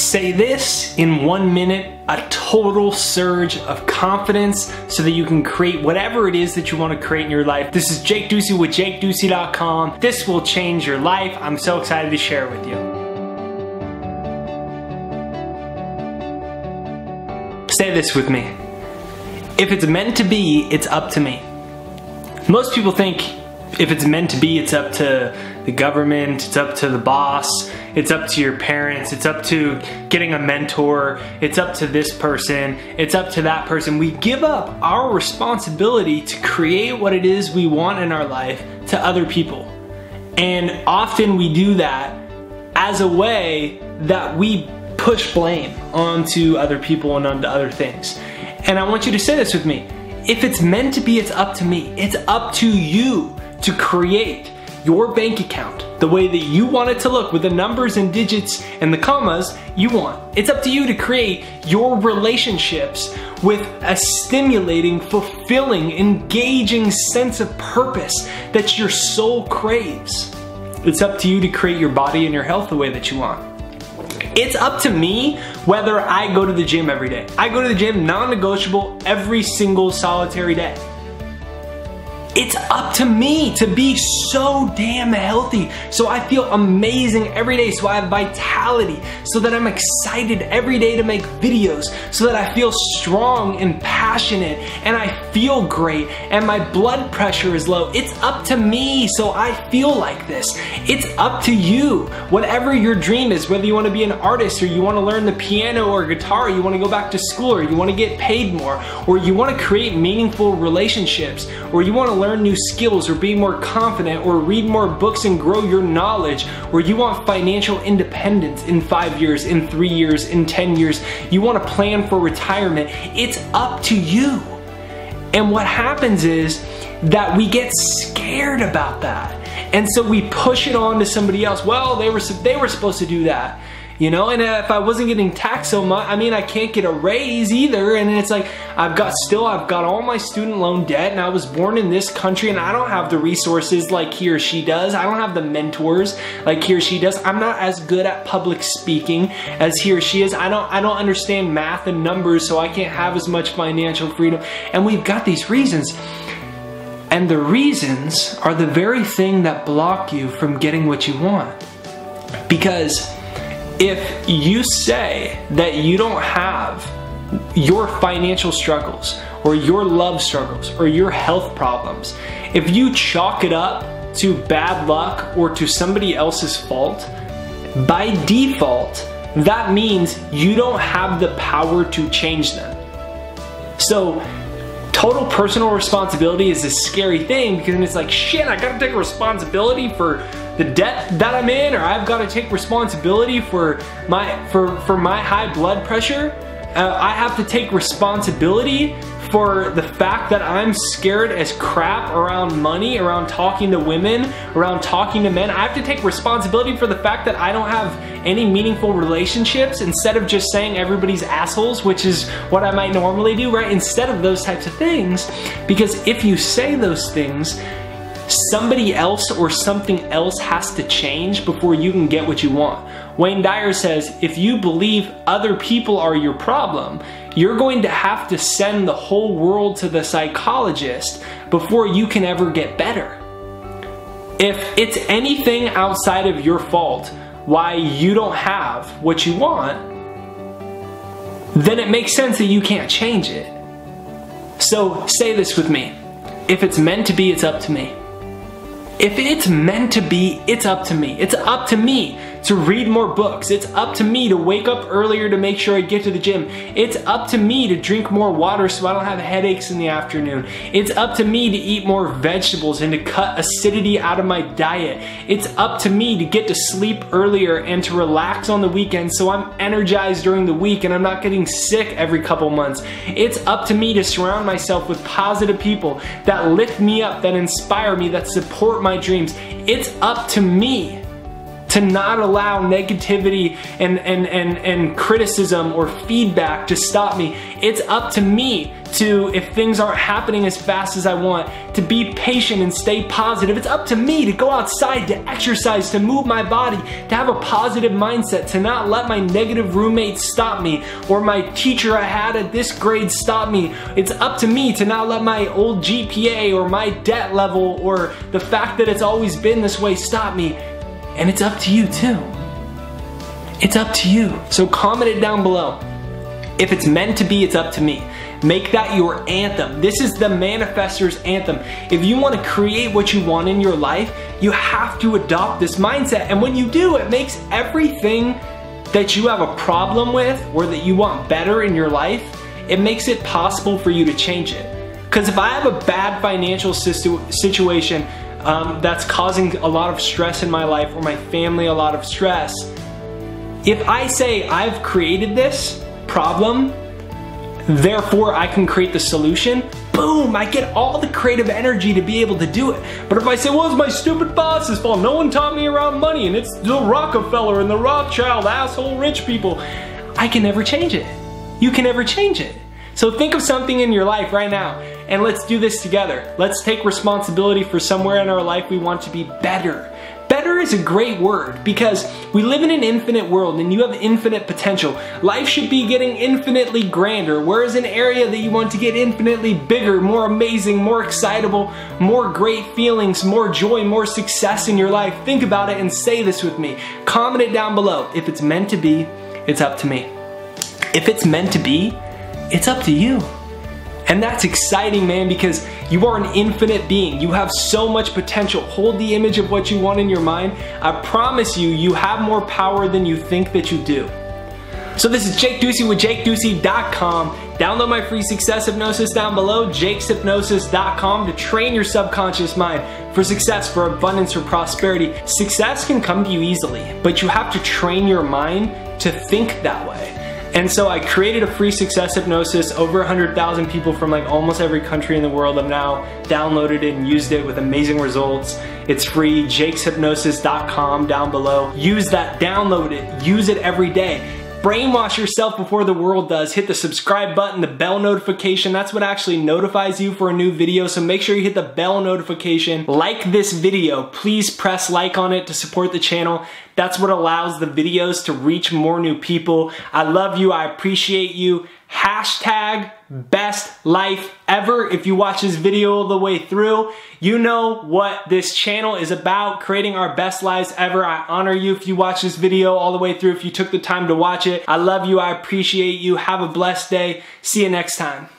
Say this in 1 minute, a total surge of confidence so that you can create whatever it is that you want to create in your life. This is Jake Ducey with JakeDucey.com. This will change your life. I'm so excited to share it with you. Say this with me. If it's meant to be, it's up to me. Most people think if it's meant to be, it's up to the government, it's up to the boss, it's up to your parents, it's up to getting a mentor, it's up to this person, it's up to that person. We give up our responsibility to create what it is we want in our life to other people. And often we do that as a way that we push blame onto other people and onto other things. And I want you to say this with me. If it's meant to be, it's up to me. It's up to you to create your bank account the way that you want it to look, with the numbers and digits and the commas you want. It's up to you to create your relationships with a stimulating, fulfilling, engaging sense of purpose that your soul craves. It's up to you to create your body and your health the way that you want. It's up to me whether I go to the gym every day. I go to the gym non-negotiable every single solitary day. It's up to me to be so damn healthy, so I feel amazing every day, so I have vitality, so that I'm excited every day to make videos, so that I feel strong and passionate and I feel great and my blood pressure is low. It's up to me so I feel like this. It's up to you. Whatever your dream is, whether you want to be an artist or you want to learn the piano or guitar, or you want to go back to school, or you want to get paid more, or you want to create meaningful relationships, or you want to learn new skills or be more confident or read more books and grow your knowledge, or you want financial independence in 5 years, in 3 years, in 10 years, you want to plan for retirement, it's up to you. And what happens is that we get scared about that. And so we push it on to somebody else. Well, they were supposed to do that. You know, and if I wasn't getting taxed so much, I mean, I can't get a raise either. And it's like, I've got all my student loan debt, and I was born in this country, and I don't have the resources like he or she does. I don't have the mentors like he or she does. I'm not as good at public speaking as he or she is. I don't understand math and numbers, so I can't have as much financial freedom. And we've got these reasons. And the reasons are the very thing that block you from getting what you want. Because if you say that you don't have your financial struggles or your love struggles or your health problems, if you chalk it up to bad luck or to somebody else's fault, by default, that means you don't have the power to change them. So total personal responsibility is a scary thing, because it's like, shit, I gotta take responsibility for the debt that I'm in, or I've got to take responsibility for my high blood pressure. I have to take responsibility for the fact that I'm scared as crap around money, around talking to women, around talking to men. I have to take responsibility for the fact that I don't have any meaningful relationships, instead of just saying everybody's assholes, which is what I might normally do, right? Instead of those types of things, because if you say those things, somebody else or something else has to change before you can get what you want. Wayne Dyer says, if you believe other people are your problem, you're going to have to send the whole world to the psychologist before you can ever get better. If it's anything outside of your fault why you don't have what you want, then it makes sense that you can't change it. So say this with me. If it's meant to be, it's up to me. If it's meant to be, it's up to me. It's up to me to read more books. It's up to me to wake up earlier to make sure I get to the gym. It's up to me to drink more water so I don't have headaches in the afternoon. It's up to me to eat more vegetables and to cut acidity out of my diet. It's up to me to get to sleep earlier and to relax on the weekend so I'm energized during the week and I'm not getting sick every couple months. It's up to me to surround myself with positive people that lift me up, that inspire me, that support my dreams. It's up to me to not allow negativity and criticism or feedback to stop me. It's up to me to, if things aren't happening as fast as I want, to be patient and stay positive. It's up to me to go outside, to exercise, to move my body, to have a positive mindset, to not let my negative roommates stop me, or my teacher I had at this grade stop me. It's up to me to not let my old GPA or my debt level or the fact that it's always been this way stop me. And it's up to you too. It's up to you. So comment it down below. If it's meant to be, it's up to me. Make that your anthem. This is the manifestor's anthem. If you want to create what you want in your life, you have to adopt this mindset. And when you do, it makes everything that you have a problem with or that you want better in your life, it makes it possible for you to change it. Because if I have a bad financial situation that's causing a lot of stress in my life, or my family a lot of stress, if I say I've created this problem, therefore I can create the solution, boom, I get all the creative energy to be able to do it. But if I say, well, it's my stupid boss's fault, no one taught me around money, and it's the Rockefeller and the Rothschild asshole rich people, I can never change it. You can never change it. So think of something in your life right now, and let's do this together. Let's take responsibility for somewhere in our life we want to be better. Better is a great word because we live in an infinite world and you have infinite potential. Life should be getting infinitely grander. Whereas an area that you want to get infinitely bigger, more amazing, more excitable, more great feelings, more joy, more success in your life. Think about it and say this with me. Comment it down below. If it's meant to be, it's up to me. If it's meant to be, it's up to you. And that's exciting, man, because you are an infinite being. You have so much potential. Hold the image of what you want in your mind. I promise you, you have more power than you think that you do. So this is Jake Ducey with JakeDucey.com. Download my free success hypnosis down below, jakeshypnosis.com, to train your subconscious mind for success, for abundance, for prosperity. Success can come to you easily, but you have to train your mind to think that way. And so I created a free success hypnosis. Over 100,000 people from like almost every country in the world have now downloaded it and used it with amazing results. It's free, jakeshypnosis.com down below. Use that, download it, use it every day. Brainwash yourself before the world does. Hit the subscribe button, the bell notification. That's what actually notifies you for a new video. So make sure you hit the bell notification. Like this video. Please press like on it to support the channel. That's what allows the videos to reach more new people. I love you. I appreciate you. Hashtag best life ever. If you watch this video all the way through, you know what this channel is about, creating our best lives ever. I honor you if you watch this video all the way through, if you took the time to watch it. I love you. I appreciate you. Have a blessed day. See you next time.